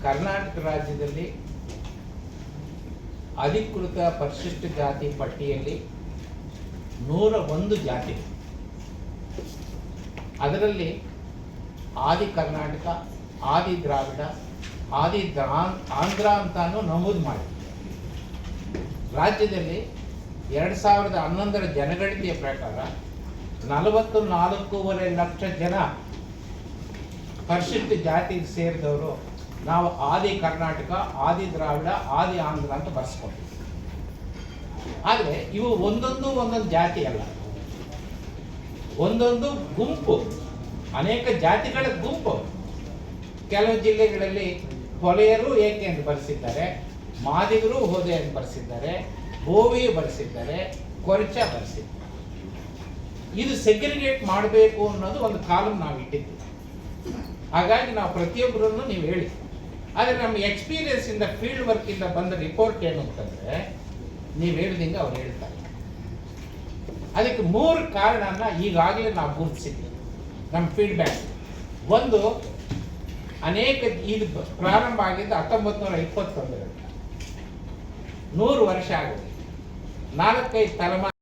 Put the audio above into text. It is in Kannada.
ಕರ್ನಾಟಕ ರಾಜ್ಯದಲ್ಲಿ ಅಧಿಕೃತ ಪರಿಶಿಷ್ಟ ಜಾತಿ ಪಟ್ಟಿಯಲ್ಲಿ 101 ಜಾತಿ, ಅದರಲ್ಲಿ ಆದಿ ಕರ್ನಾಟಕ, ಆದಿ ದ್ರಾವಿಡ, ಆಂಧ್ರ ಅಂತಾನು ನಮೂದು ಮಾಡಿ ರಾಜ್ಯದಲ್ಲಿ 2011ರ ಜನಗಣತಿಯ ಪ್ರಕಾರ 44.5 ಲಕ್ಷ ಜನ ಪರಿಶಿಷ್ಟ ಜಾತಿಗೆ ಸೇರಿದವರು ನಾವು ಆದಿ ಕರ್ನಾಟಕ, ಆದಿ ದ್ರಾವಿಡ, ಆದಿ ಆಂಧ್ರ ಅಂತ ಬರ್ಸ್ಕೊತೀವಿ. ಆದರೆ ಇವು ಒಂದೊಂದು ಜಾತಿ ಅಲ್ಲ, ಒಂದೊಂದು ಗುಂಪು, ಅನೇಕ ಜಾತಿಗಳ ಗುಂಪು. ಕೆಲವು ಜಿಲ್ಲೆಗಳಲ್ಲಿ ಹೊಲೆಯರು ಏಕೆ ಅಂತ ಬರೆಸಿದ್ದಾರೆ, ಮಾದಿಗರು ಹೋದೆ ಅಂತ ಬರೆಸಿದ್ದಾರೆ, ಬೋವಿ ಬರೆಸಿದ್ದಾರೆ, ಕೊರಚ ಬರೆಸಿದ್ದಾರೆ. ಇದು ಸೆಗ್ರಿಗೇಟ್ ಮಾಡಬೇಕು ಅನ್ನೋದು ಒಂದು ಕಾಲಮ್ ನಾವು ಇಟ್ಟಿದ್ದು. ಹಾಗಾಗಿ ನಾವು ಪ್ರತಿಯೊಬ್ಬರನ್ನು ನೀವು ಹೇಳಿ, ಆದರೆ ನಮ್ಮ ಎಕ್ಸ್ಪೀರಿಯನ್ಸ್ ಇಂದ ಫೀಲ್ಡ್ ವರ್ಕ್ ಇಂದ ಬಂದ ರಿಪೋರ್ಟ್ ಏನು ಅಂತಂದ್ರೆ ನೀವು ಹೇಳಿದಂಗೆ ಅವ್ರು ಹೇಳ್ತಾರೆ. ಅದಕ್ಕೆ 3 ಕಾರಣನ ಈಗಾಗಲೇ ನಾವು ಗುರುತಿಸಿದ್ವಿ ನಮ್ಮ ಫೀಡ್ಬ್ಯಾಕ್. ಒಂದು, ಅನೇಕ ಇದು ಪ್ರಾರಂಭ ಆಗಿದ್ದು 1921, 100 ವರ್ಷ ಆಗಿದೆ, 4-5 ತಲೆಮಾರು